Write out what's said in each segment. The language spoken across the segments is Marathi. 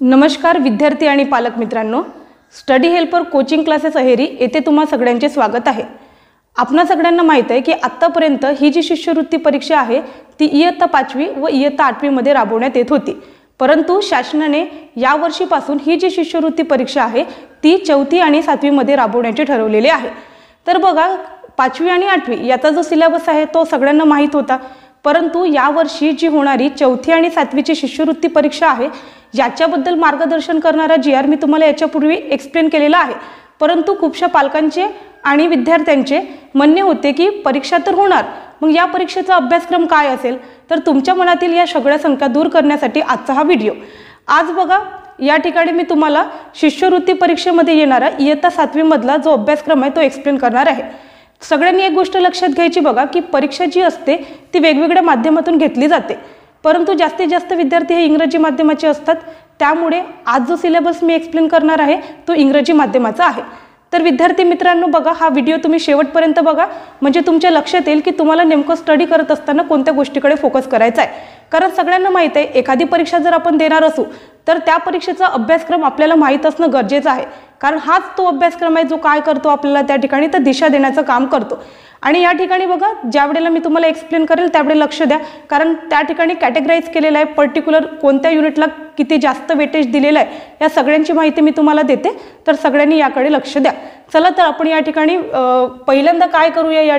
नमस्कार विद्यार्थी आणि पालक मित्रांनो, study helper coaching classes Aheri येथे तुम्हा सगळ्यांचे स्वागत आहे। आपणा सगळ्यांना माहित आहे की आतापर्यंत ही जी शिष्यवृत्ती परीक्षा आहे ती इयत्ता 5वी व इयत्ता 8वी मध्ये राबवण्यात येत होती, परंतु शासनाने या वर्षीपासून ही जी शिष्यवृत्ती परीक्षा आहे ती 4थी आणि 7वी मध्ये राबवण्याचे ठरवलेले आहे। तर बघा 5वी आणि 8वी याचा जो सिलेबस आहे तो सगळ्यांना माहित होता, परंतु या वर्षी जी होणारी 4थी आणि 7वीची शिष्यवृत्ती परीक्षा आहे याच्याबद्दल मार्गदर्शन करणारा जीआर मी तुम्हाला याच्यापूर्वी एक्सप्लेन केलेला आहे, परंतु खूपशा पालकांचे आणि विद्यार्थ्यांचे म्हणणे होते की परीक्षा तर होणार, मग या परीक्षेचा अभ्यासक्रम काय असेल। तर तुमच्या मनातील या सगळ्या शंका दूर करण्यासाठी आजचा हा व्हिडिओ। आज बघा या ठिकाणी मी तुम्हाला शिष्यवृत्ती परीक्षेमध्ये येणारा इयत्ता 7वी मधला जो अभ्यासक्रम आहे तो एक्सप्लेन करणार आहे। सगळ्यांनी एक गोष्ट लक्षात घ्यायची बघा की परीक्षा जी असते ती वेगवेगळ्या माध्यमातून घेतली जाते, परंतु जास्तीत जास्त विद्यार्थी हे इंग्रजी माध्यमाचे असतात, त्यामुळे आज जो सिलेबस मी एक्सप्लेन करणार आहे तो इंग्रजी माध्यमाचा आहे। तर विद्यार्थी मित्रांनो बघा हा व्हिडिओ तुम्ही शेवटपर्यंत बघा, म्हणजे तुमच्या लक्षात येईल की तुम्हाला नेमकं स्टडी करत असताना कोणत्या गोष्टीकडे फोकस करायचा आहे। कारण सगळ्यांना माहित आहे एखादी परीक्षा जर आपण देणार असू तर त्या परीक्षेचा अभ्यासक्रम आपल्याला माहित असणं गरजेचं आहे, कारण हाच तो अभ्यासक्रम आहे जो काय करतो आपल्याला त्या ठिकाणी तर दिशा देण्याचं काम करतो। आणि या ठिकाणी बघा ज्या वेळेला मी तुम्हाला एक्सप्लेन करेल त्यावेळेला लक्ष द्या, कारण त्या ठिकाणी कॅटेगराइज केलेलं आहे, पर्टिक्युलर कोणत्या युनिटला किती जास्त वेटेज दिलेलं आहे या सगळ्यांची माहिती मी तुम्हाला देते, तर सगळ्यांनी याकडे लक्ष द्या। चला तर आपण या ठिकाणी पहिल्यांदा काय करूया या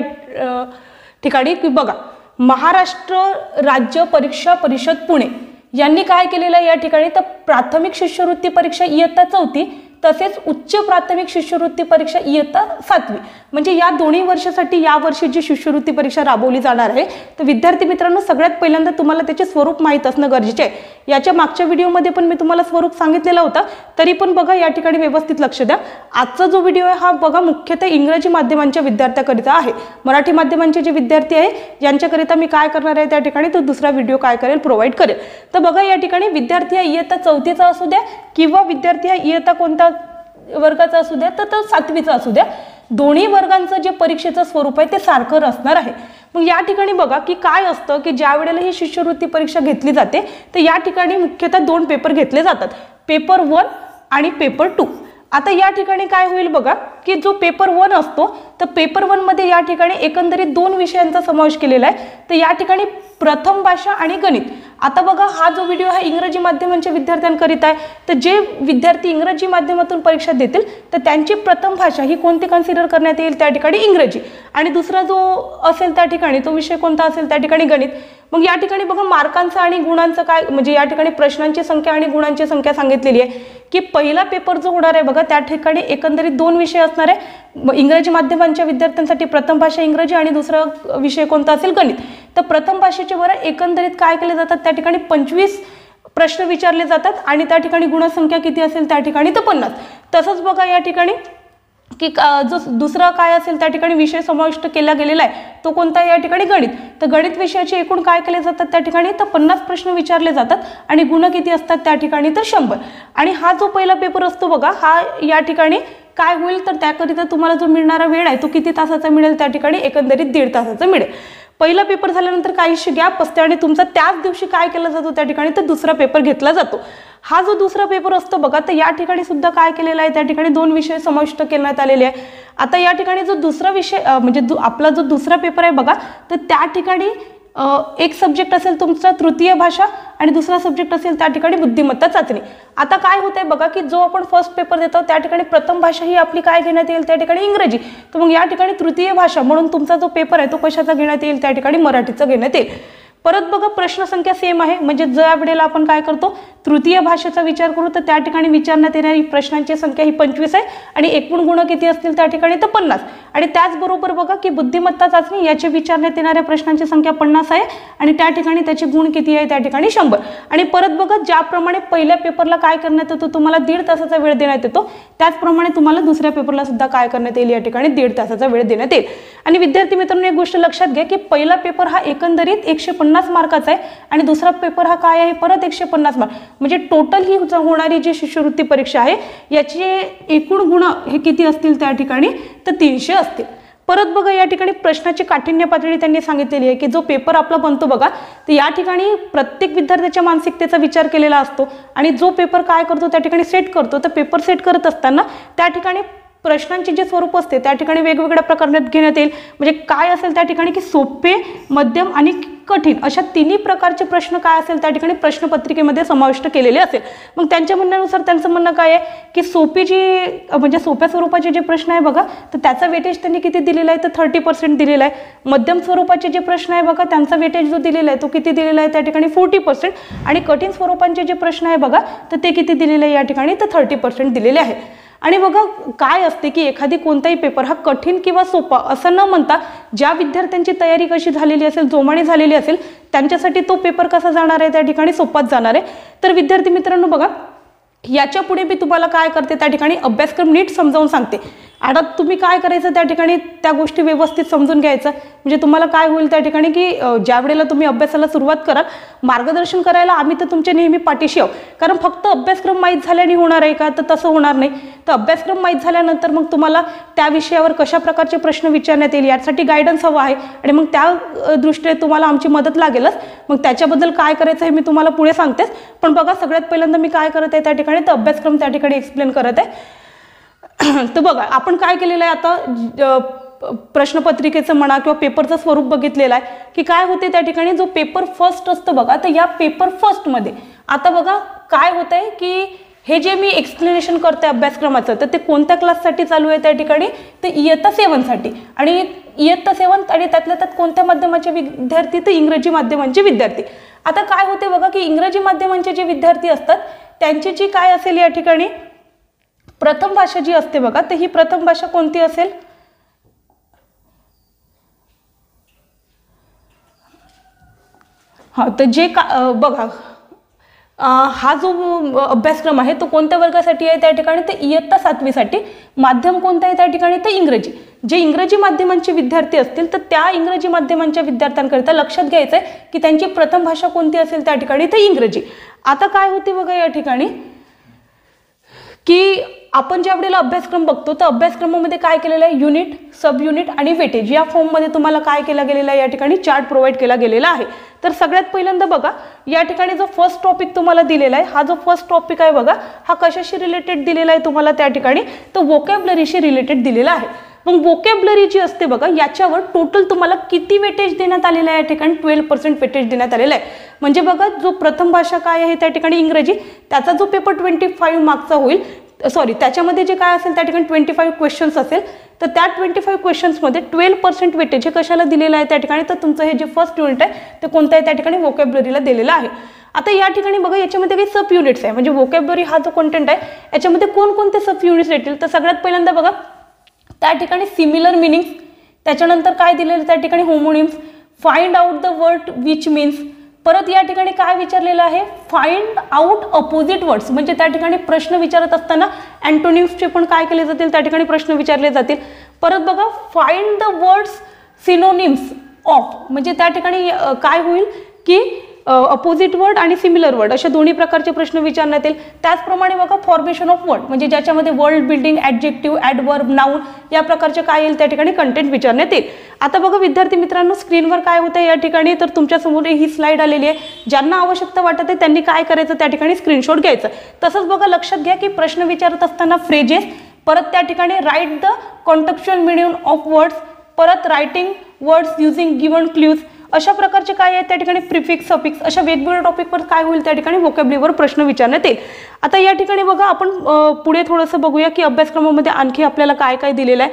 ठिकाणी की बघा महाराष्ट्र राज्य परीक्षा परिषद पुणे यांनी काय केलेलं आहे या ठिकाणी तर प्राथमिक शिष्यवृत्ती परीक्षा इयत्ता 4थी तसेच उच्च प्राथमिक शिष्यवृत्ती परीक्षा इयत्ता 7वी म्हणजे या दोन्ही वर्षासाठी या वर्षी जी शिष्यवृत्ती परीक्षा राबवली जाणार आहे तर विद्यार्थी मित्रांनो सगळ्यात पहिल्यांदा तुम्हाला त्याचे स्वरूप माहित असणं गरजेचे आहे। याच्या मागच्या व्हिडिओमध्ये पण मी तुम्हाला स्वरूप सांगितलेला होता, तरी पण बघा या ठिकाणी व्यवस्थित लक्ष द्या। आजचा जो व्हिडिओ आहे हा बघा मुख्यतः इंग्रजी माध्यमांच्या विद्यार्थ्यांकरिता आहे, मराठी माध्यमांचे जे विद्यार्थी आहे यांच्याकरिता मी काय करणार आहे त्या ठिकाणी तो दुसरा व्हिडिओ काय करेल प्रोव्हाइड करेल। तर बघा या ठिकाणी विद्यार्थी हा इयत्ता 4थीचा असू द्या किंवा विद्यार्थी हा इयत्ता कोणता वर्गाचा असू द्या तर 7वीचा असू द्या, दोन्ही वर्गांचं जे परीक्षेचं स्वरूप आहे ते सारखं असणार आहे। मग या ठिकाणी बघा की काय असतं की ज्या वेळेला ही शिष्यवृत्ती परीक्षा घेतली जाते तर या ठिकाणी मुख्यतः 2 पेपर घेतले जातात, पेपर 1 आणि पेपर 2। आता या ठिकाणी काय होईल बघा की जो पेपर 1 असतो तर पेपर 1 मध्ये या ठिकाणी एकंदरीत 2 विषयांचा समावेश केलेला आहे, तर या ठिकाणी प्रथम भाषा आणि गणित। आता बघा हा जो व्हिडिओ आहे इंग्रजी माध्यमांच्या विद्यार्थ्यांकरिता आहे, तर जे विद्यार्थी इंग्रजी माध्यमातून परीक्षा देतील तर त्यांची प्रथम भाषा ही कोणती कन्सिडर करण्यात येईल त्या ठिकाणी इंग्रजी, आणि दुसरा जो असेल त्या ठिकाणी तो विषय कोणता असेल त्या ठिकाणी गणित। मग या ठिकाणी बघा मार्कांचा आणि गुणांचं काय म्हणजे या ठिकाणी प्रश्नांची संख्या आणि गुणांची संख्या सांगितलेली आहे की पहिला पेपर जो होणार आहे बघा त्या ठिकाणी एकंदरीत 2 विषय असणार आहे, इंग्रजी माध्यमांच्या विद्यार्थ्यांसाठी प्रथम भाषा इंग्रजी आणि दुसरा विषय कोणता असेल गणित। तर प्रथम भाषेचे बरं एकंदरीत काय केले जातात त्या ठिकाणी 25 प्रश्न विचारले जातात आणि त्या ठिकाणी गुणसंख्या किती असेल त्या ठिकाणी तर 50। तसंच बघा या ठिकाणी की जो दुसरा काय असेल त्या ठिकाणी विषय समाविष्ट केला गेलेला आहे तो कोणता या ठिकाणी गणित, तर गणित विषयाचे एकूण काय केले जातात त्या ठिकाणी तर 50 प्रश्न विचारले जातात आणि गुण किती असतात त्या ठिकाणी तर 100। आणि हा जो पहिला पेपर असतो बघा हा या ठिकाणी काय होईल तर त्याकरिता तुम्हाला जो मिळणारा वेळ आहे तो किती तासाचा मिळेल त्या ठिकाणी एकंदरीत 1.5 तासाचा मिळेल। पहिला पेपर झाल्यानंतर काहीशी गॅप असते आणि तुमचा त्याच दिवशी काय केला जातो त्या ठिकाणी तर दुसरा पेपर घेतला जातो। हा जो दुसरा पेपर असतो बघा तर या ठिकाणी सुद्धा काय केलेला आहे त्या ठिकाणी 2 विषय समाविष्ट करण्यात आलेले आहे। आता या ठिकाणी जो दुसरा विषय म्हणजे आपला जो दुसरा पेपर आहे बघा तर त्या ठिकाणी एक सब्जेक्ट असेल तुमचा तृतीय भाषा आणि दुसरा सब्जेक्ट असेल त्या ठिकाणी बुद्धिमत्ता चाचणी। आता काय होतंय बघा की जो आपण फर्स्ट पेपर देतो त्या ठिकाणी प्रथम भाषा ही आपली काय घेण्यात येईल त्या ठिकाणी इंग्रजी, तर मग या ठिकाणी तृतीय भाषा म्हणून तुमचा जो पेपर आहे तो कशाचा घेण्यात येईल त्या ठिकाणी मराठीचा घेण्यात येईल। परत बघा प्रश्न संख्या सेम आहे, म्हणजे ज्या वेळेला आपण काय करतो तृतीय भाषेचा विचार करू तर त्या ठिकाणी विचारण्यात येणारी प्रश्नांची संख्या ही 25 आहे आणि एकूण गुण किती असतील त्या ठिकाणी तर 50। आणि त्याचबरोबर बघा की बुद्धिमत्ता चाचणी याचे विचारण्यात येणाऱ्या प्रश्नांची संख्या 50 आहे आणि त्या ठिकाणी त्याचे गुण किती आहे त्या ठिकाणी 100। आणि परत बघा ज्याप्रमाणे पहिल्या पेपरला काय करण्यात येतो तुम्हाला 1.5 तासाचा वेळ देण्यात येतो, त्याचप्रमाणे तुम्हाला दुसऱ्या पेपरला सुद्धा काय करण्यात येईल या ठिकाणी 1.5 तासाचा वेळ देण्यात येईल। आणि विद्यार्थी मित्रांनो एक गोष्ट लक्षात घ्या की पहिला पेपर हा एकंदरीत 150 मार्काचा आहे आणि दुसरा पेपर हा काय आहे परत 150 मार्क, म्हणजे टोटल ही होणारी जी शिष्यवृत्ती परीक्षा आहे याचे एकूण गुण हे किती असतील त्या ठिकाणी तर 300 असतील। परत बघा या ठिकाणी प्रश्नाची काठिण्य पातळी त्यांनी सांगितलेली आहे की जो पेपर आपला बनतो बघा, तर या ठिकाणी प्रत्येक विद्यार्थ्याच्या मानसिकतेचा विचार केलेला असतो आणि जो पेपर काय करतो त्या ठिकाणी सेट करतो. तर पेपर सेट करत असताना त्या ठिकाणी प्रश्नांचे जे स्वरूप असते त्या ठिकाणी वेगवेगळ्या प्रकारात घेण्यात येईल. म्हणजे काय असेल त्या ठिकाणी की सोपे, मध्यम आणि कठीण अशा तिन्ही प्रकारचे प्रश्न काय असेल त्या ठिकाणी प्रश्नपत्रिकेमध्ये समाविष्ट केलेले असेल. मग त्यांच्या म्हणण्यानुसार त्यांचं म्हणणं काय आहे की सोपी जी म्हणजे सोप्या स्वरूपाचे जे प्रश्न आहे बघा, तर त्याचा वेटेज त्यांनी किती दिलेला आहे, तर 30% दिलेला आहे. मध्यम स्वरूपाचे जे प्रश्न आहे बघा, त्यांचा वेटेज जो दिलेला आहे तो किती दिलेला आहे त्या ठिकाणी 40%. आणि कठीण स्वरूपाचे जे प्रश्न आहे बघा, तर ते किती दिलेले आहे या ठिकाणी, तर 30% दिलेले आहे. आणि बघा काय असते की एखादी कोणताही पेपर हा कठीण किंवा सोपा असं न म्हणता ज्या विद्यार्थ्यांची तयारी कशी झालेली असेल, जोमाने झालेली असेल, त्यांच्यासाठी तो पेपर कसा जाणार आहे त्या ठिकाणी सोपाच जाणार आहे. तर विद्यार्थी मित्रांनो बघा, याच्या पुढे मी तुम्हाला काय करते त्या ठिकाणी अभ्यासक्रम नीट समजावून सांगते. आता तुम्ही काय करायचं त्या ठिकाणी त्या गोष्टी व्यवस्थित समजून घ्यायचं. म्हणजे तुम्हाला काय होईल त्या ठिकाणी की ज्या वेळेला तुम्ही अभ्यासाला सुरुवात कराल, मार्गदर्शन करायला आम्ही तर तुमच्या नेहमी पाठीशी आहोत. कारण फक्त अभ्यासक्रम माहीत झाल्याने होणार आहे का, तर तसं होणार नाही. तर अभ्यासक्रम माहीत झाल्यानंतर मग तुम्हाला त्या विषयावर कशा प्रकारचे प्रश्न विचारण्यात येईल यासाठी गायडन्स हवा आहे आणि मग त्या दृष्टीने तुम्हाला आमची मदत लागेलच. मग त्याच्याबद्दल काय करायचं हे मी तुम्हाला पुढे सांगतेच. पण बघा सगळ्यात पहिल्यांदा मी काय करत आहे त्या ठिकाणी, तर अभ्यासक्रम त्या ठिकाणी एक्सप्लेन करत आहे. तर बघा आपण काय केलेलं आहे आता, प्रश्नपत्रिकेचं म्हणा किंवा पेपरचं स्वरूप बघितलेलं आहे की काय होते त्या ठिकाणी. जो पेपर फर्स्ट असतो बघा, तर या पेपर फर्स्टमध्ये आता बघा काय होत आहे की हे जे मी एक्सप्लेनेशन करते अभ्यासक्रमाचं, तर ते कोणत्या क्लाससाठी चालू आहे त्या ठिकाणी, तर इयत्ता 7साठी. आणि इयत्ता 7 आणि त्यातल्या त्यात कोणत्या माध्यमाचे विद्यार्थी, तर इंग्रजी माध्यमांचे विद्यार्थी. आता काय होते बघा की इंग्रजी माध्यमांचे जे विद्यार्थी असतात त्यांची जी काय असेल या ठिकाणी प्रथम भाषा जी असते बघा, तर ही प्रथम भाषा कोणती असेल, हा तर जे बघा हा जो अभ्यासक्रम आहे तो कोणत्या वर्गासाठी आहे त्या ठिकाणी, तर इयत्ता 7वीसाठी. माध्यम कोणतं आहे त्या ठिकाणी, तर इंग्रजी. जे इंग्रजी माध्यमांचे विद्यार्थी असतील तर त्या इंग्रजी माध्यमांच्या विद्यार्थ्यांकरिता लक्षात घ्यायचं आहे की त्यांची प्रथम भाषा कोणती असेल त्या ठिकाणी, तर इंग्रजी. आता काय होते बघा या ठिकाणी की आपण ज्या वेळेला अभ्यासक्रम बघतो तर अभ्यासक्रमामध्ये काय केलेलं आहे, युनिट, सब युनिट आणि वेटेज या फॉर्ममध्ये तुम्हाला काय केला गेलेला आहे या ठिकाणी, चार्ट प्रोव्हाइड केला गेलेला आहे. तर सगळ्यात पहिल्यांदा बघा या ठिकाणी जो फर्स्ट टॉपिक तुम्हाला दिलेला आहे, हा जो फर्स्ट टॉपिक आहे बघा, हा कशाशी रिलेटेड दिलेला आहे तुम्हाला त्या ठिकाणी, तर वोकॅब्युलरीशी रिलेटेड दिलेला आहे. मग वोकॅब्युलरी जी असते बघा, याच्यावर टोटल तुम्हाला किती वेटेज देण्यात आलेलं आहे या ठिकाणी, 12% वेटेज देण्यात आलेलं आहे. म्हणजे बघा जो प्रथम भाषा काय आहे त्या ठिकाणी इंग्रजी, त्याचा जो पेपर 25 मार्क्सचा होईल, सॉरी त्याच्यामध्ये जे काय असेल त्या ठिकाणी 25 क्वेश्चन्स असेल, तर त्या 25 क्वेश्चन्समध्ये 12% वेटेज हे कशाला दिलेलं आहे त्या ठिकाणी, तर तुमचं हे जे फर्स्ट युनिट आहे ते कोणतं आहे त्या ठिकाणी, वोकॅब्युलरीला दिलेलं आहे. आता या ठिकाणी बघा याच्यामध्ये काही सब युनिट्स आहे. म्हणजे वोकॅब्युलरी हा जो कंटेंट आहे याच्यामध्ये कोणकोणते सब युनिट्स येतील, तर सगळ्यात पहिल्यांदा बघा त्या ठिकाणी सिमिलर मिनिंग्स, त्याच्यानंतर काय दिलेलं त्या ठिकाणी homonyms, find out the word which means. परत या ठिकाणी काय विचारलेलं आहे, फाइंड आउट अपोजिट वर्ड्स. म्हणजे त्या ठिकाणी प्रश्न विचारत असताना अँटोनिम्सचे पण काय केले जातील त्या ठिकाणी प्रश्न विचारले जातील. परत बघा find the words synonyms of. म्हणजे त्या ठिकाणी काय होईल की अपोजिट वर्ड आणि सिमिलर वर्ड अशा दोन्ही प्रकारचे प्रश्न विचारण्यात येईल. त्याचप्रमाणे बघा फॉर्मेशन ऑफ वर्ड, म्हणजे ज्याच्यामध्ये word building, adjective, adverb, noun या प्रकारचे काय येईल त्या ठिकाणी कंटेंट विचारण्यात येईल. आता बघा विद्यार्थी मित्रांनो स्क्रीनवर काय होतं या ठिकाणी, तर तुमच्यासमोर ही स्लाईड आलेली आहे. ज्यांना आवश्यकता वाटत आहे त्यांनी काय करायचं त्या ठिकाणी स्क्रीनशॉट घ्यायचं. तसंच बघा लक्षात घ्या की प्रश्न विचारत असताना फ्रेजेस, परत त्या ठिकाणी write the contextual meaning of words, परत writing words using given clues, अशा प्रकारचे काय आहे त्या ठिकाणी प्रिफिक्स, सफिक्स अशा वेगवेगळ्या टॉपिकवर काय होईल त्या ठिकाणी वोकॅब्युलरीवर प्रश्न विचारण्यात येईल. आता या ठिकाणी बघा आपण पुढे थोडंसं बघूया की अभ्यासक्रमामध्ये आणखी आपल्याला काय काय दिलेलं आहे.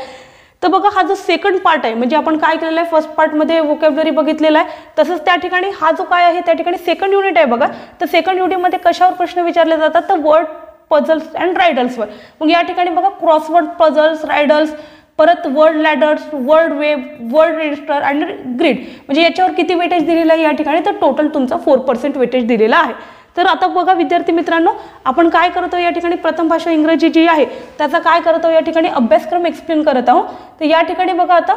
तर बघा हा जो सेकंड पार्ट आहे, म्हणजे आपण काय केलेलं आहे फर्स्ट पार्टमध्ये वोकॅब्युलरी बघितलेला आहे, तसंच त्या ठिकाणी हा जो काय आहे त्या ठिकाणी सेकंड युनिट आहे बघा. तर सेकंड युनिटमध्ये कशावर प्रश्न विचारले जातात, तर वर्ड पझल्स अँड रायडल्सवर. मग या ठिकाणी बघा क्रॉसवर्ड पझल्स, रायडल्स, परत word ladders, word web, word register आणि ग्रिड, म्हणजे याच्यावर किती वेटेज दिलेलं आहे या ठिकाणी, तर टोटल तुमचा 4% वेटेज दिलेला आहे. तर आता बघा विद्यार्थी मित्रांनो आपण काय करतो या ठिकाणी, प्रथम भाषा इंग्रजी जी आहे त्याचा काय करतो या ठिकाणी अभ्यासक्रम एक्सप्लेन करत आहोत. तर या ठिकाणी बघा आता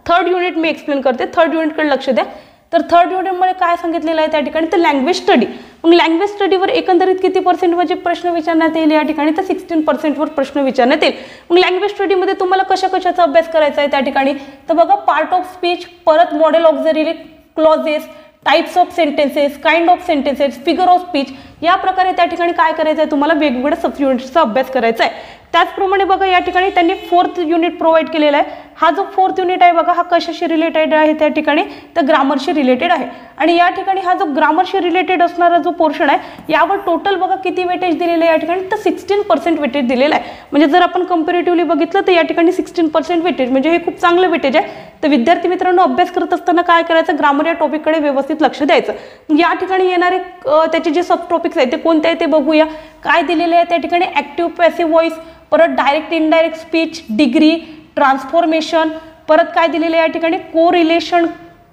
थर्ड युनिट मी एक्सप्लेन करते, थर्ड युनिटकडे लक्ष द्या. तर थर्ड युनिटमध्ये काय सांगितलेलं आहे त्या ठिकाणी, तर लँग्वेज स्टडी. मग लँग्वेज स्टडीवर एकंदरीत किती पर्सेंटमध्ये प्रश्न विचारण्यात येईल या ठिकाणी, तर 16% प्रश्न विचारण्यात येईल. मग लँग्वेज स्टडीमध्ये तुम्हाला कशाचा अभ्यास करायचा आहे त्या ठिकाणी, तर बघा पार्ट ऑफ स्पीच, परत model auxiliary clauses, types of sentences, kind of sentences, figure of speech, या प्रकारे त्या ठिकाणी काय करायचं आहे तुम्हाला वेगवेगळ्या सब युनिट्सचा अभ्यास करायचा आहे. त्याचप्रमाणे बघा या ठिकाणी त्यांनी 4th युनिट प्रोव्हाइड केलेला आहे. हा जो 4th युनिट आहे बघा, हा कशाशी रिलेटेड आहे त्या ठिकाणी, तर ग्रामरशी रिलेटेड आहे. आणि या ठिकाणी हा जो ग्रामरशी रिलेटेड असणारा जो पोर्शन आहे यावर टोटल बघा किती वेटेज दिलेलं आहे या ठिकाणी, तर 16% वेटेज दिलेलं आहे. म्हणजे जर आपण कंपॅरेटिव्हली बघितलं तर या ठिकाणी 16% वेटेज म्हणजे हे खूप चांगलं वेटेज आहे. तर विद्यार्थी मित्रांनो अभ्यास करत असताना काय करायचं, ग्रामर या टॉपिककडे व्यवस्थित लक्ष द्यायचं. या ठिकाणी येणारे त्याचे जे सब टॉपिक्स आहेत ते कोणते आहे ते बघूया. काय दिलेले आहे त्या ठिकाणी, ॲक्टिव्ह पॅसिव्ह व्हॉइस, परत direct indirect speech, degree, transformation, परत काय दिलेलं आहे या ठिकाणी, को रिलेशन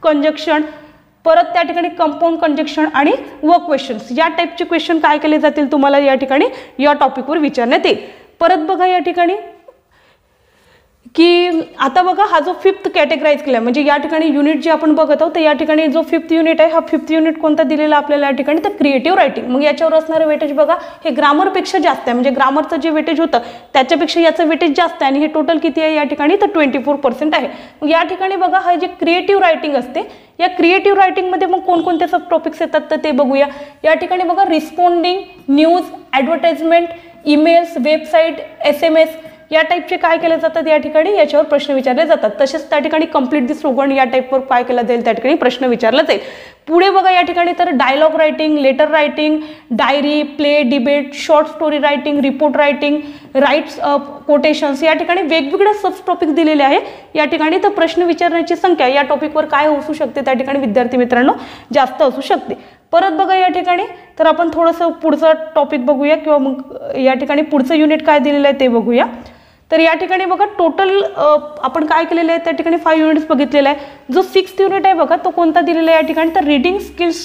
कंजक्शन, परत त्या ठिकाणी कंपाऊंड कंजक्शन आणि वर्क क्वेश्चन्स, या टाईपचे क्वेश्चन काय केले जातील तुम्हाला या ठिकाणी या टॉपिकवर विचारण्यात येईल. परत बघा या ठिकाणी की आता बघा हा जो 5th कॅटेगराईज केला म्हणजे या ठिकाणी युनिट जे आपण बघत आहोत तर या ठिकाणी जो 5th युनिट आहे, हा 5th युनिट कोणता दिलेला आपल्याला या ठिकाणी, तर क्रिएटिव्ह रायटिंग. मग याच्यावर असणारं वेटेज बघा हे ग्रामरपेक्षा जास्त आहे, म्हणजे ग्रामरचं जे वेटेज होतं त्याच्यापेक्षा याचं वेटेज जास्त आहे. आणि हे टोटल किती आहे या ठिकाणी, तर 24% आहे. मग या ठिकाणी बघा हा जे क्रिएटिव्ह रायटिंग असते, या क्रिएटिव्ह रायटिंगमध्ये मग कोणकोणते सब टॉपिक्स येतात तर ते बघूया. या ठिकाणी बघा responding, news, advertisement, emails, website, SMS या टाईपचे काय केले जातात या ठिकाणी, याच्यावर प्रश्न विचारले जातात. तसेच त्या ठिकाणी कंप्लीट दी स्लोगन या टाईपवर काय केलं जाईल त्या ठिकाणी प्रश्न विचारला जाईल. पुढे बघा या ठिकाणी तर dialogue writing, letter writing, diary, play, debate, short story writing, report writing, rights quotations, या ठिकाणी वेगवेगळे सब टॉपिक दिलेले आहे या ठिकाणी. तर प्रश्न विचारण्याची संख्या या टॉपिकवर काय असू शकते त्या ठिकाणी विद्यार्थी मित्रांनो, जास्त असू शकते. परत बघा या ठिकाणी तर आपण थोडंसं पुढचं टॉपिक बघूया किंवा मग या ठिकाणी पुढचं युनिट काय दिलेलं आहे ते बघूया. तर या ठिकाणी बघा टोटल आपण काय केलेलं आहे त्या ठिकाणी 5 युनिट्स बघितलेला आहे. जो 6th युनिट आहे बघा तो कोणता दिलेला आहे या ठिकाणी, तर रीडिंग स्किल्स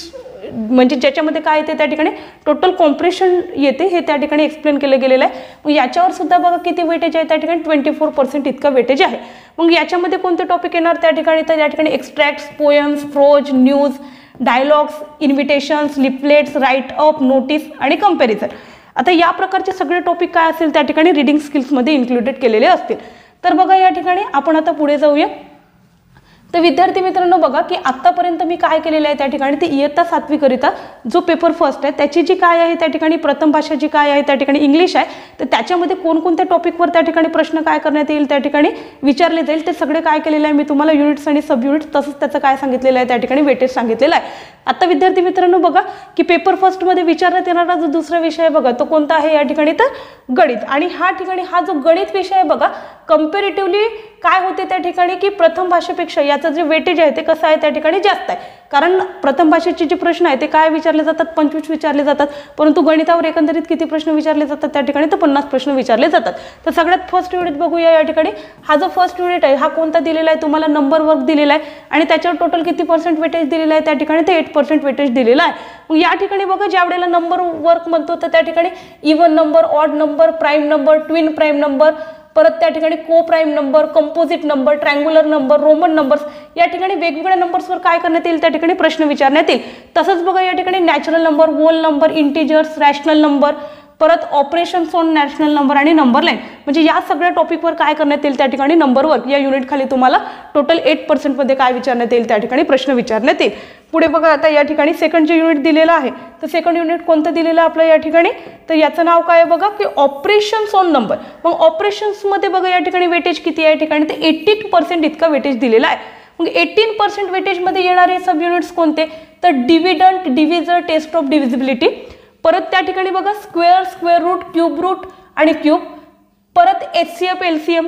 म्हणजे ज्याच्यामध्ये काय येते त्या ठिकाणी टोटल कॉम्प्रेशन येते हे त्या ठिकाणी एक्सप्लेन केलं गेलेलं आहे. मग याच्यावर सुद्धा बघा किती वेटेज आहे त्या ठिकाणी, 24% इतका वेटेज आहे. मग याच्यामध्ये कोणते टॉपिक येणार त्या ठिकाणी, तर या ठिकाणी extracts, poems, prose, news, dialogues, invitations, leaflets, write up, notice आणि कंपॅरिझन. आता या प्रकारचे सगळे टॉपिक काय असेल त्या ठिकाणी रीडिंग स्किल्समध्ये इन्क्लुडेड केलेले असतील. तर बघा या ठिकाणी आपण आता पुढे जाऊया. तर विद्यार्थी मित्रांनो बघा की आत्तापर्यंत मी काय केलेलं आहे त्या ठिकाणी, ते इयत्ता 7वी करिता जो पेपर फर्स्ट आहे त्याची जी काय आहे त्या ठिकाणी प्रथम भाषा जी काय आहे त्या ठिकाणी इंग्लिश आहे, तर त्याच्यामध्ये कोणकोणत्या टॉपिकवर त्या ठिकाणी प्रश्न काय करण्यात येईल त्या ठिकाणी विचारले जाईल ते सगळे काय केलेलं आहे मी तुम्हाला युनिट्स आणि सब युनिट्स तसंच त्याचं काय सांगितलेलं आहे त्या ठिकाणी वेटेज सांगितलेलं आहे. आता विद्यार्थी मित्रांनो बघा की पेपर फर्स्टमध्ये विचारण्यात येणारा जो दुसरा विषय बघा तो कोणता आहे या ठिकाणी, तर गणित. आणि हा ठिकाणी हा जो गणित विषय आहे बघा कंपॅरेटिव्हली काय होते त्या ठिकाणी की प्रथम भाषेपेक्षा याचं जे वेटेज आहे ते कसं आहे त्या ठिकाणी जास्त आहे. कारण प्रथम भाषेचे जे प्रश्न आहे ते काय विचारले जातात, 25 विचारले जातात, परंतु गणितावर एकंदरीत किती प्रश्न विचारले जातात त्या ठिकाणी, तर 50 प्रश्न विचारले जातात. तर सगळ्यात फर्स्ट युनिट बघूया या ठिकाणी. हा जो फर्स्ट युनिट आहे हा कोणता दिलेला आहे तुम्हाला, नंबर वर्क दिलेला आहे आणि त्याच्यावर टोटल किती पर्सेंट वेटेज दिलेलं आहे त्या ठिकाणी, ते 8% वेटेज दिलेलं आहे. मग या ठिकाणी बघा ज्या वेळेला नंबर वर्क म्हणतो तर त्या ठिकाणी even number, odd number, prime number, twin prime number, परत त्या ठिकाणी को prime number, composite number, triangular number, Roman numbers या ठिकाणी वेगवेगळ्या नंबर्सवर काय करण्यात येईल त्या ठिकाणी प्रश्न विचारण्यात येईल. तसंच बघा या ठिकाणी natural number, whole number, integers, rational number, परत ऑपरेशन्स ऑन नॅशनल नंबर आणि नंबर लाईन, म्हणजे या सगळ्या टॉपिकवर काय करण्यात येईल त्या ठिकाणी नंबर वर्क या युनिट खाली तुम्हाला टोटल 8% मध्ये काय विचारण्यात येईल त्या ठिकाणी प्रश्न विचारण्यात येईल. पुढे बघा आता या ठिकाणी सेकंड जे युनिट दिलेलं आहे तर सेकंड युनिट कोणतं दिलेलं आहे आपलं या ठिकाणी, तर याचं नाव काय आहे बघा की ऑपरेशन्स ऑन नंबर. मग ऑपरेशन्समध्ये बघा या ठिकाणी वेटेज किती आहे या ठिकाणी, तर 18% इतका वेटेज दिलेला आहे. मग 18% वेटेजमध्ये येणारे सब युनिट्स कोणते, तर dividend, divisor, test of divisibility, परत त्या ठिकाणी बघा square, square root, cube root आणि क्यूब, परत HCF, LCM,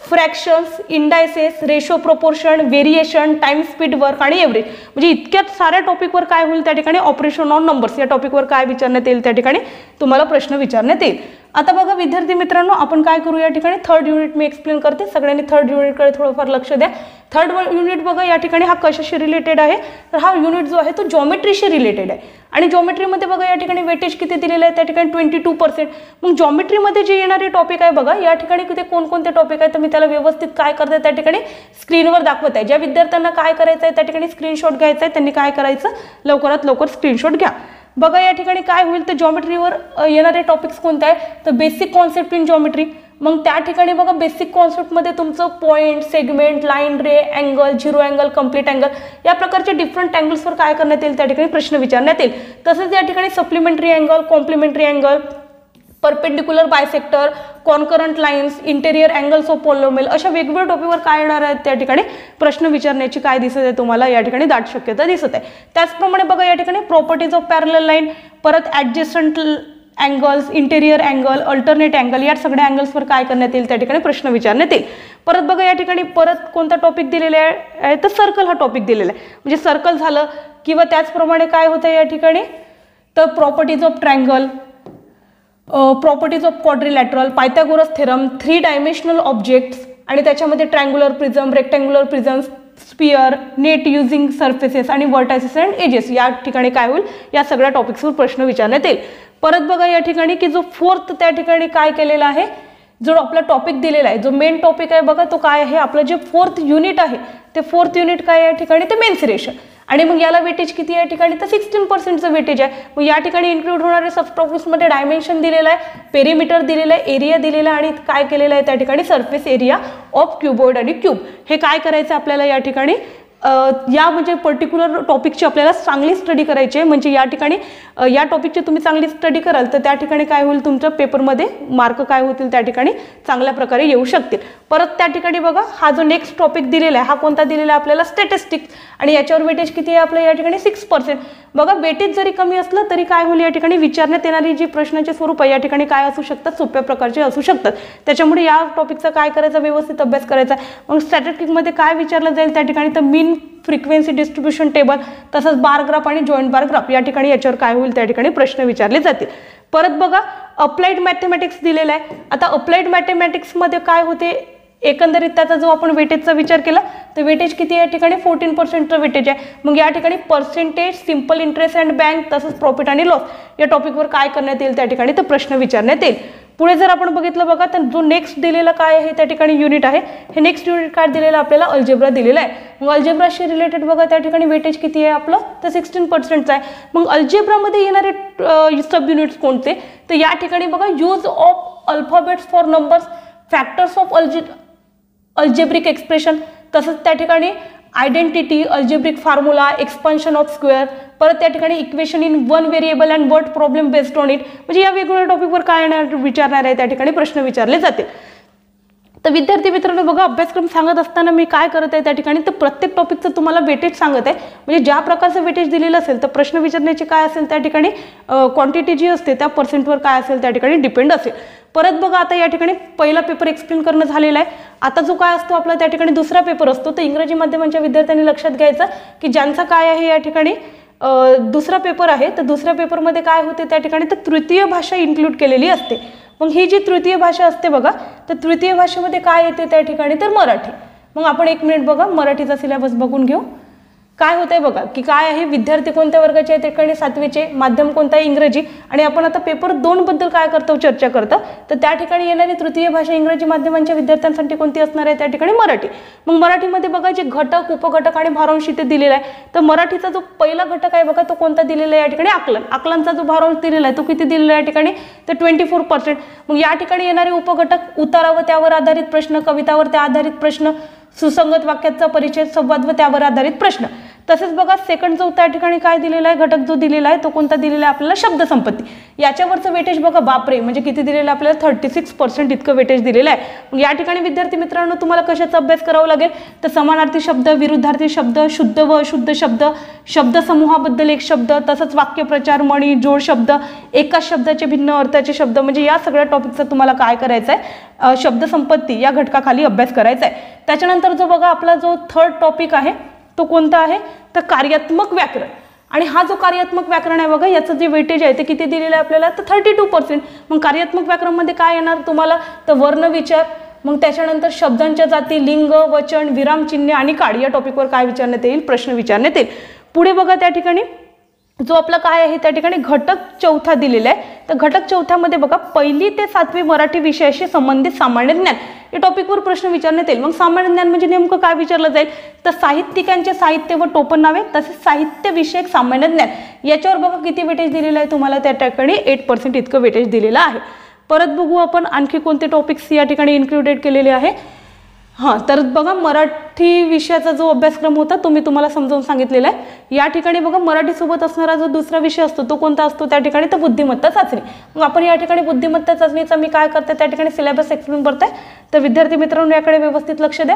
fractions, indices, ratio proportion, variation, time speed work आणि एव्हरेज, म्हणजे इतक्यात साऱ्या टॉपिकवर काय होईल त्या ठिकाणी ऑपरेशन ऑन नंबर्स या टॉपिकवर काय विचारण्यात येईल त्या ठिकाणी तुम्हाला प्रश्न विचारण्यात येईल. आता बघा विद्यार्थी मित्रांनो आपण काय करू या ठिकाणी, थर्ड युनिट मी एक्सप्लेन करते, सगळ्यांनी थर्ड युनिटकडे थोडंफार लक्ष द्या. थर्ड युनिट बघा या ठिकाणी हा कशाशी रिलेटेड आहे, तर हा युनिट जो आहे तो जॉमेट्रीशी रिलेटेड आहे. आणि जॉमेट्रीमध्ये बघा या ठिकाणी वेटेज किती दिलेलं आहे त्या ठिकाणी 22%. मग जॉमेट्रीमध्ये जे येणारे टॉपिक आहे बघा या ठिकाणी किती कोणकोणते टॉपिक आहे तर मी त्याला व्यवस्थित काय करते त्या ठिकाणी स्क्रीनवर दाखवत आहे. ज्या विद्यार्थ्यांना काय करायचं आहे त्या ठिकाणी स्क्रीनशॉट घ्यायचा आहे त्यांनी काय करायचं लवकरात लवकर स्क्रीनशॉट घ्या. बघा या ठिकाणी काय होईल तर जॉमेट्रीवर येणारे टॉपिक्स कोणते आहे तर बेसिक कॉन्सेप्ट इन जॉमेट्री. मग त्या ठिकाणी बघा बेसिक कॉन्सेप्टमध्ये तुमचं point, segment, line, ray, angle, zero angle, complete angle या प्रकारचे डिफरंट अँगल्सवर काय करण्यात येईल त्या ठिकाणी प्रश्न विचारण्यात येईल. तसंच या ठिकाणी supplementary angle, complementary angle, perpendicular bisector, concurrent lines, interior angles of polynomial अशा वेगवेगळ्या टॉपिकवर काय येणार आहेत त्या ठिकाणी प्रश्न विचारण्याची काय दिसत आहे तुम्हाला या ठिकाणी दाट शक्यता दिसत आहे. त्याचप्रमाणे बघा या ठिकाणी प्रॉपर्टीज ऑफ पॅरलल लाईन, परत adjacent angles, interior angle, alternate angle या सगळ्या अँगल्सवर काय करण्यात येईल त्या ठिकाणी प्रश्न विचारण्यात येईल. परत बघा या ठिकाणी परत कोणता टॉपिक दिलेला आहे तर सर्कल हा टॉपिक दिलेला आहे. म्हणजे सर्कल झालं किंवा त्याचप्रमाणे काय होतं या ठिकाणी तर properties of triangle, properties of quadrilateral, Pythagoras theorem, 3 dimensional objects आणि त्याच्यामध्ये triangular prism, rectangular prisms, sphere, net using surfaces आणि वर्टायसेस अँड एजेस या ठिकाणी काय होईल या सगळ्या टॉपिक्सवर प्रश्न विचारण्यात येईल. परत बघा या ठिकाणी की जो फोर्थ त्या ठिकाणी काय केलेला आहे जो आपला टॉपिक दिलेला आहे जो मेन टॉपिक आहे बघा तो काय आहे आपलं जे 4th युनिट आहे ते 4th युनिट काय या ठिकाणी ते मेन्सुरेशन आणि मग याला वेटेज किती या ठिकाणी तर 16%चं वेटेज आहे. मग या ठिकाणी इन्क्लूड होणारे सब टॉपिक्समध्ये डायमेन्शन दिलेलं आहे, पेरिमीटर दिलेलं आहे, एरिया दिलेला आहे आणि काय केलेलं आहे त्या ठिकाणी सरफेस एरिया ऑफ क्युबॉइड आणि क्यूब. हे काय करायचं आपल्याला या ठिकाणी या म्हणजे पर्टिक्युलर टॉपिकची आपल्याला चांगली स्टडी करायची आहे. म्हणजे या ठिकाणी या टॉपिकची तुम्ही चांगली स्टडी कराल तर त्या ठिकाणी काय होईल तुमच्या पेपरमध्ये मार्क काय होतील त्या ठिकाणी चांगल्या प्रकारे येऊ शकतील. परत त्या ठिकाणी बघा हा जो नेक्स्ट टॉपिक दिलेला आहे हा कोणता दिलेला आहे आपल्याला स्टॅटिस्टिक्स आणि याच्यावर वेटेज किती आहे आपल्या या ठिकाणी 6%. बघा वेटेज जरी कमी असलं तरी काय होईल या ठिकाणी विचारण्यात येणारी जी प्रश्नाचे स्वरूप आहे या ठिकाणी काय असू शकतात सोप्या प्रकारचे असू शकतात. त्याच्यामुळे या टॉपिकचा काय करायचा व्यवस्थित अभ्यास करायचा. मग स्टॅटिस्टिक्समध्ये काय विचारलं जाईल त्या ठिकाणी तर मीन फ्रिक्वेन्सी डिस्ट्रीब्युशन टेबल तसंच बार ग्राफ आणि जॉईंट बार ग्राफ या ठिकाणी याच्यावर काय होईल त्या ठिकाणी प्रश्न विचारले जातील. परत बघा अप्लाइड मॅथमॅटिक्स दिलेला आहे. आता अप्लाइड मॅथमॅटिक्समध्ये काय होते एकंदरीत त्याचा जो आपण वेटेजचा विचार केला तर वेटेज किती या ठिकाणी 14%चं वेटेज आहे. मग या ठिकाणी percentage, simple interest and bank तसंच प्रॉफिट आणि लॉस या टॉपिकवर काय करण्यात येईल त्या ठिकाणी तर प्रश्न विचारण्यात येईल. पुढे जर आपण बघितलं बघा तर जो नेक्स्ट दिलेला काय आहे त्या ठिकाणी युनिट आहे हे नेक्स्ट युनिट काय दिलेलं आपल्याला अल्जेब्रा दिलेला आहे. मग अल्जेब्राशी रिलेटेड बघा त्या ठिकाणी वेटेज किती आहे आपलं तर 16%चं आहे. मग अल्जेब्रामध्ये येणारे सब युनिट्स कोणते तर या ठिकाणी बघा use of alphabets for numbers, factors of algebraic expression तसंच त्या ठिकाणी identity, algebraic formula, expansion of square, परत त्या ठिकाणी equation in one variable and word problem based on it म्हणजे या वेगवेगळ्या टॉपिकवर काय विचारणार आहे त्या ठिकाणी प्रश्न विचारले जाते. तर विद्यार्थी मित्रांनो बघा अभ्यासक्रम सांगत असताना मी काय करत आहे त्या ठिकाणी तर प्रत्येक टॉपिकचं तुम्हाला वेटेज सांगत आहे. म्हणजे ज्या प्रकारचं वेटेज दिलेलं असेल तर प्रश्न विचारण्याची काय असेल त्या ठिकाणी क्वांटिटी जी असते त्या पर्सेंटवर काय असेल त्या ठिकाणी डिपेंड असेल. परत बघा आता या ठिकाणी पहिला पेपर एक्सप्लेन करणं झालेला आहे. आता जो काय असतो आपला त्या ठिकाणी दुसरा पेपर असतो तर इंग्रजी माध्यमांच्या विद्यार्थ्यांनी लक्षात घ्यायचं की ज्यांचा काय आहे या ठिकाणी दुसरा पेपर आहे तर दुसऱ्या पेपरमध्ये काय होते त्या ठिकाणी तर तृतीय भाषा इन्क्लूड केलेली असते. मग ही जी तृतीय भाषा असते बघा तर तृतीय भाषेमध्ये काय येते त्या ठिकाणी तर मराठी. मग आपण 1 मिनिट बघा मराठीचा सिलेबस बघून घेऊ. काय होतंय बघा की काय आहे विद्यार्थी कोणत्या वर्गाचे आहेत ठिकाणी 7वीचे, माध्यम कोणता आहे इंग्रजी आणि आपण आता पेपर 2 बद्दल काय करतो चर्चा करतो तर त्या ठिकाणी येणारी तृतीय भाषा इंग्रजी माध्यमांच्या विद्यार्थ्यांसाठी कोणती असणार आहे त्या ठिकाणी मराठी. मग मराठीमध्ये बघा जे घटक, उपघटक आणि भारांश इथे दिलेला आहे तर मराठीचा जो पहिला घटक आहे बघा तो कोणता दिलेला आहे या ठिकाणी आकलन. आकलनचा जो भारांश दिलेला आहे तो किती दिलेला आहे या ठिकाणी तर 24%. मग या ठिकाणी येणारे उपघटक उतारा व त्यावर आधारित प्रश्न, कवितावर त्या आधारित प्रश्न, सुसंगत वाक्याचा परिचय, संवाद व त्यावर आधारित प्रश्न. तसेच बघा सेकंड जो त्या ठिकाणी काय दिलेला आहे घटक जो दिलेला आहे तो कोणता दिलेला आहे आपल्याला शब्द संपत्ती. याच्यावरचं वेटेज बघा बापरे म्हणजे किती दिलेलं आहे आपल्याला 36% इतकं वेटेज दिलेलं आहे. मग या ठिकाणी विद्यार्थी मित्रांनो तुम्हाला कशाचा अभ्यास करावा लागेल तर समानार्थी शब्द, विरुद्धार्थी शब्द, शुद्ध व अशुद्ध शब्द, शब्दसमूहाबद्दल एक शब्द तसंच वाक्यप्रचार, म्हणी, जोड शब्द, एकाच शब्दाचे भिन्न अर्थाचे शब्द म्हणजे या सगळ्या टॉपिकचा तुम्हाला काय करायचं आहे शब्द संपत्ती या घटकाखाली अभ्यास करायचा आहे. त्याच्यानंतर जो बघा आपला जो 3rd टॉपिक आहे तो कोणता आहे तर कार्यात्मक व्याकरण आणि हा जो कार्यात्मक व्याकरण आहे बघा याचं जे वेटेज आहे ते किती दिलेलं आहे आपल्याला तर 32%. मग कार्यात्मक व्याकरणमध्ये काय येणार तुम्हाला तर वर्णविचार, मग त्याच्यानंतर शब्दांच्या जाती, लिंग, वचन, विरामचिन्हे आणि काळ या टॉपिकवर काय विचारण्यात येईल प्रश्न विचारण्यात येईल. पुढे बघा त्या ठिकाणी जो आपला काय आहे त्या ठिकाणी घटक 4था दिलेला आहे तर घटक 4थ्यामध्ये बघा 1ली ते 7वी मराठी विषयाशी संबंधित सामान्य ज्ञान या टॉपिकवर प्रश्न विचारण्यात येईल। मग सामान्य ज्ञान म्हणजे नेमकं काय विचारलं जाईल तर साहित्यिकांचे साहित्य व टोपण नावे तसेच साहित्य विषयक सामान्य ज्ञान याच्यावर बघा किती वेटेज दिलेलं आहे तुम्हाला त्या ठिकाणी 8% इतकं वेटेज दिलेलं आहे। परत बघू आपण आणखी कोणते टॉपिक्स या ठिकाणी इन्क्लुडेड केलेले आहे। हां, तर बघा मराठी विषयाचा जो अभ्यासक्रम होता तो मी तुम्हाला समजावून सांगितलेला आहे। या ठिकाणी बघा मराठी सोबत असणारा जो दुसरा विषय असतो तो कोणता असतो त्या ठिकाणी तर बुद्धिमत्ता चाचणी। मग आपण या ठिकाणी बुद्धिमत्ता चाचणीचा मी काय करते त्या ठिकाणी सिलेबस एक्सप्लेन करते, तर विद्यार्थी मित्रांनो याकडे व्यवस्थित लक्ष द्या।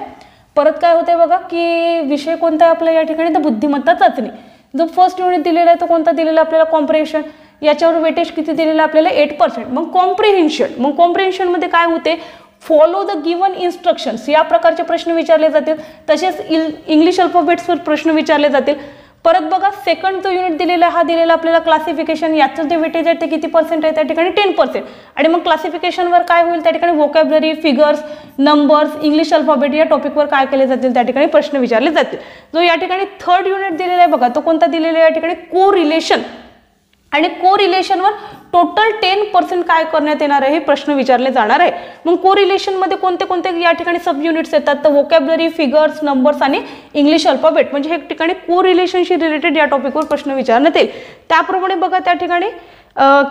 परत काय होते बघा की विषय कोणता आहे आपला या ठिकाणी तर बुद्धिमत्ता चाचणी। जो फर्स्ट युनिट दिलेला आहे तो कोणता दिलेला आपल्याला कॉम्प्रिहेन्शन, याच्यावर वेटेज किती दिलेलं आपल्याला 8%। मग कॉम्प्रिहेन्शन मध्ये काय होते फॉलो द गिवन इन्स्ट्रक्शन्स या प्रकारचे प्रश्न विचारले जातील, तसेच इंग्लिश अल्फाबेट्सवर प्रश्न विचारले जातील। परत बघा सेकंड जो युनिट दिलेला हा दिलेला आपल्याला क्लासिफिकेशन, याचं जे वेटेज आहे ते किती पर्सेंट आहे त्या ठिकाणी 10%। आणि मग क्लासिफिकेशनवर काय होईल त्या ठिकाणी vocabulary, figures, numbers, English alphabet या टॉपिकवर काय केले जातील त्या ठिकाणी प्रश्न विचारले जातील। जो या ठिकाणी थर्ड युनिट दिलेला आहे बघा तो कोणता दिलेला आहे या ठिकाणी कोरिलेशन, आणि कोरिलेशनवर टोटल 10% काय करण्यात येणार आहे हे प्रश्न विचारले जाणार आहे। मग कोरिलेशन मध्ये कोणते कोणते या ठिकाणी सब युनिट्स येतात तर वोकॅब्युलरी, फिगर्स, नंबर्स आणि इंग्लिश अल्फाबेट, म्हणजे हे ठिकाणी कोरिलेशनशी रिलेटेड या टॉपिकवर प्रश्न विचारण्यात येईल। त्याप्रमाणे बघा त्या ठिकाणी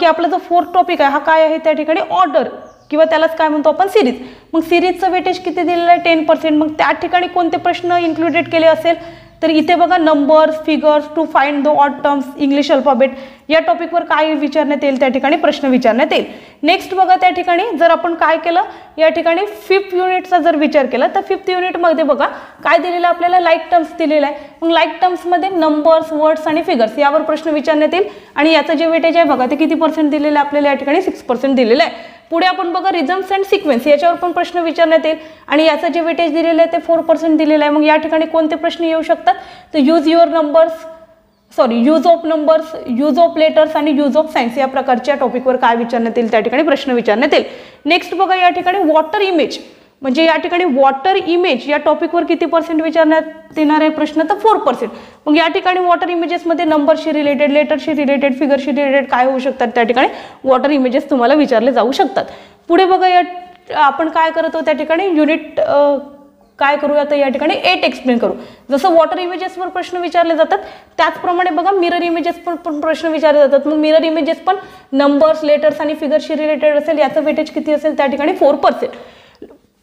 की आपला जो फोर्थ टॉपिक आहे हा काय आहे त्या ठिकाणी ऑर्डर किंवा त्यालाच काय म्हणतो आपण सिरीज। मग सिरीजचं वेटेज किती दिलेलं आहे 10%। मग त्या ठिकाणी कोणते प्रश्न इन्क्लुडेड केले असेल तर इथे बघा numbers, figures, to find the odd terms, English alphabet या टॉपिकवर काय विचारण्यात येईल त्या ठिकाणी प्रश्न विचारण्यात येईल। नेक्स्ट बघा त्या ठिकाणी जर आपण काय केलं या ठिकाणी फिफ्थ युनिटचा जर विचार केला तर फिफ्थ युनिटमध्ये बघा काय दिलेलं आपल्याला लाईक टर्म्स दिलेला आहे। मग लाईक टर्म्समध्ये नंबर्स, वर्ड्स आणि फिगर्स यावर प्रश्न विचारण्यात येईल, आणि याचं जे वेटेज आहे बघा ते किती पर्सेंट दिलेलं आहे आपल्याला या ठिकाणी 6% दिलेलं आहे। पुढे आपण बघा रिझम्स अँड सिक्वेन्स याच्यावर पण प्रश्न विचारण्यात येईल, आणि याचं जे वेटेज दिलेलं आहे ते 4% दिलेलं आहे। मग या ठिकाणी कोणते प्रश्न येऊ शकतात तर use of numbers, use of letters आणि यूज ऑफ सायन्स या प्रकारच्या टॉपिकवर काय विचारण्यात येईल त्या ठिकाणी प्रश्न विचारण्यात येईल। नेक्स्ट बघा या ठिकाणी वॉटर इमेज, म्हणजे या ठिकाणी वॉटर इमेज या टॉपिकवर किती पर्सेंट विचारण्यात येणार आहे प्रश्न तर 4%। मग या ठिकाणी वॉटर इमेजेसमध्ये नंबरशी रिलेटेड, लेटरशी रिलेटेड, फिगरशी रिलेटेड काय होऊ शकतात त्या ठिकाणी वॉटर इमेजेस तुम्हाला विचारले जाऊ शकतात। पुढे बघा या आपण काय करतो त्या ठिकाणी युनिट काय करूया तर या ठिकाणी 8 एक्सप्लेन करू। जसं वॉटर इमेजेसवर प्रश्न विचारले जातात त्याचप्रमाणे बघा मिरर इमेजेस पण प्रश्न विचारले जातात। मग मिरर इमेजेस पण नंबर्स, लेटर्स आणि फिगरशी रिलेटेड असेल, याचं वेटेज किती असेल त्या ठिकाणी 4%।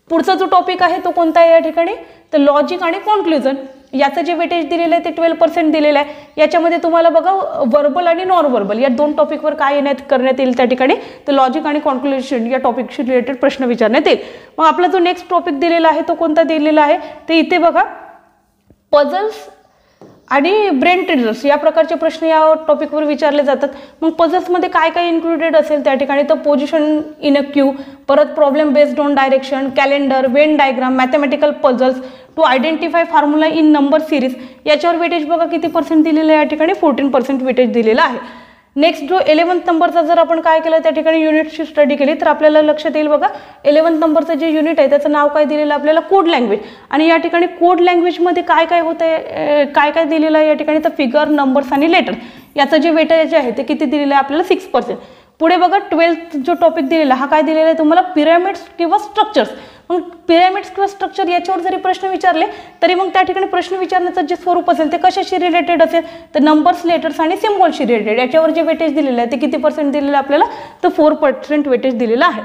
पुढचा जो टॉपिक आहे तो कोणता आहे या ठिकाणी तर लॉजिक आणि कॉन्क्लुजन, याचं जे वेटेज दिलेलं आहे ते 12% दिलेलं आहे। याच्यामध्ये तुम्हाला बघा वर्बल आणि नॉन वर्बल या दोन टॉपिकवर काय करण्यात येईल त्या ठिकाणी तर लॉजिक आणि कॉन्क्लुजन या टॉपिकशी रिलेटेड प्रश्न विचारण्यात येईल। मग आपला जो नेक्स्ट टॉपिक दिलेला आहे तो कोणता दिलेला आहे ते इथे बघा पझल्स आणि ब्रेन ट्रिगर्स या प्रकारचे प्रश्न या टॉपिकवर विचारले जातात। मग पझल्समध्ये काय काय इन्क्लुडेड असेल त्या ठिकाणी तर पोझिशन इन अ क्यू, परत problem based on direction, calendar, Venn diagram, mathematical puzzles, to identify formula in number series याच्यावर वेटेज बघा किती पर्सेंट दिलेलं आहे या ठिकाणी 14% वेटेज दिलेलं आहे। नेक्स्ट जो 11th नंबरचा जर आपण काय केलं त्या ठिकाणी युनिटची स्टडी केली तर आपल्याला लक्षात येईल बघा 11th नंबरचं जे युनिट आहे त्याचं नाव काय दिलेलं आपल्याला कोड लँग्वेज, आणि या ठिकाणी कोड लँग्वेजमध्ये काय काय होतं काय काय दिलेलं आहे या ठिकाणी तर फिगर, नंबर्स आणि लेटर याचं जे वेटेज आहे ते किती दिलेलं आहे आपल्याला 6%। पुढे बघा 12th जो टॉपिक दिलेला हा काय दिलेला आहे तुम्हाला पिरॅमिड्स किंवा स्ट्रक्चर्स। मग पिरॅमिड्स किंवा स्ट्रक्चर याच्यावर जरी प्रश्न विचारले तरी मग त्या ठिकाणी प्रश्न विचारण्याचं जे स्वरूप असेल ते कशाशी रिलेटेड असेल तर नंबर्स, लेटर्स आणि सिम्बॉलशी रिलेटेड, याच्यावर जे वेटेज दिलेलं आहे ते किती पर्सेंट दिलेलं आहे आपल्याला तर 4% वेटेज दिलेलं आहे।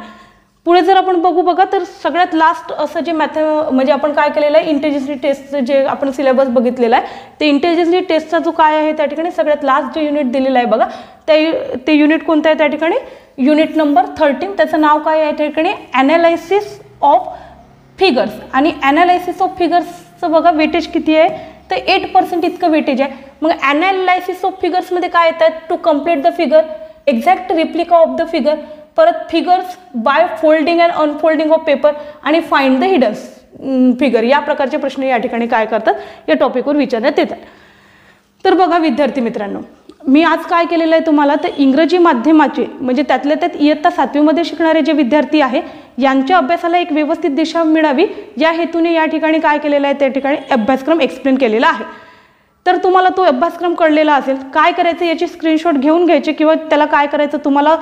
पुढे जर आपण बघू बघा तर सगळ्यात लास्ट असं जे म्हणजे आपण काय केलेलं आहे इंटेलिजन्सी टेस्टचं जे आपण सिलेबस बघितलेला आहे ते इंटेलिजन्सी टेस्टचा जो काय आहे त्या ठिकाणी सगळ्यात लास्ट जे युनिट दिलेलं आहे बघा ते युनिट कोणतं आहे त्या ठिकाणी युनिट नंबर 13, त्याचं नाव काय आहे त्या ठिकाणी ॲनालायसिस ऑफ फिगर्स, आणि ॲनालायसिस ऑफ फिगर्सचं बघा वेटेज किती आहे तर 8% इतकं वेटेज आहे। मग ॲनालायसिस ऑफ फिगर्समध्ये काय येतात to complete the figure, exact replica of the figure, परत figures by folding and unfolding of paper आणि फाइंड द हिडन फिगर या प्रकारचे प्रश्न या ठिकाणी काय करतात या टॉपिकवर विचारण्यात येतात। तर बघा विद्यार्थी मित्रांनो मी आज काय केलेलं आहे तुम्हाला तर इंग्रजी माध्यमाचे म्हणजे त्यातल्या त्यात इयत्ता 7वी मध्ये शिकणारे जे विद्यार्थी आहे यांच्या अभ्यासाला एक व्यवस्थित दिशा मिळावी या हेतूने या ठिकाणी काय केलेलं आहे त्या ठिकाणी अभ्यासक्रम एक्सप्लेन केलेला आहे। तर तुम्हाला तो अभ्यासक्रम कळलेला असेल, काय करायचं याची स्क्रीनशॉट घेऊन घ्यायचे किंवा त्याला काय करायचं तुम्हाला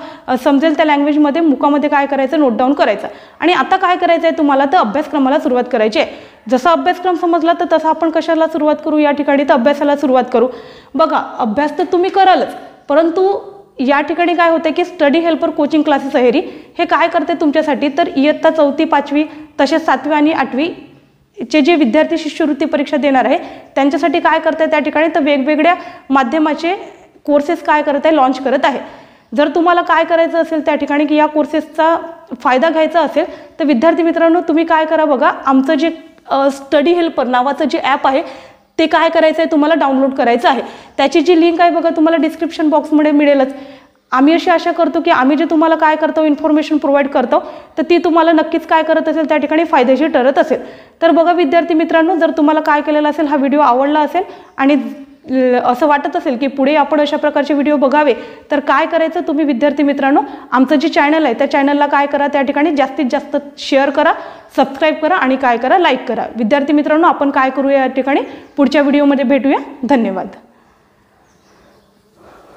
समजेल त्या लँग्वेजमध्ये मुखामध्ये काय करायचं नोट डाऊन करायचं. आणि आता काय करायचं आहे तुम्हाला, तर अभ्यासक्रमाला सुरुवात करायची आहे. जसा अभ्यासक्रम समजला तर तसं आपण कशाला सुरुवात करू, या ठिकाणी तर अभ्यासाला सुरुवात करू. बघा, अभ्यास तर तुम्ही करालच, परंतु या ठिकाणी काय होतं की study helper coaching classes Aheri हे काय करते तुमच्यासाठी, तर इयत्ता 4थी 5वी तसेच 7वी आणि 8वी चे जे विद्यार्थी शिष्यवृत्ती परीक्षा देणार आहे त्यांच्यासाठी काय करत आहे त्या ठिकाणी, तर वेगवेगळ्या माध्यमाचे कोर्सेस काय करत आहे, लॉन्च करत आहे. जर तुम्हाला काय करायचं असेल त्या ठिकाणी की या कोर्सेसचा फायदा घ्यायचा असेल तर विद्यार्थी मित्रांनो तुम्ही काय करा, बघा आमचं जे स्टडी हेल्पर नावाचं जे ॲप आहे ते काय करायचं आहे तुम्हाला डाउनलोड करायचं आहे. त्याची जी लिंक आहे बघा तुम्हाला डिस्क्रिप्शन बॉक्समध्ये मिळेलच. आम्ही अशी आशा करतो की आम्ही जे तुम्हाला काय करतो इन्फॉर्मेशन प्रोव्हाइड करतो तर ती तुम्हाला नक्कीच काय करत असेल त्या ठिकाणी फायदेशीर ठरत असेल. तर बघा विद्यार्थी मित्रांनो, जर तुम्हाला काय केलेलं असेल, हा व्हिडिओ आवडला असेल आणि असं वाटत असेल की पुढे आपण अशा प्रकारचे व्हिडिओ बघावे, तर काय करायचं तुम्ही विद्यार्थी मित्रांनो, आमचं जे चॅनल आहे त्या चॅनलला काय करा, त्या ठिकाणी जास्तीत जास्त शेअर करा, सबस्क्राईब करा आणि काय करा, लाईक करा. विद्यार्थी मित्रांनो, आपण काय करूया या ठिकाणी पुढच्या व्हिडिओमध्ये भेटूया. धन्यवाद.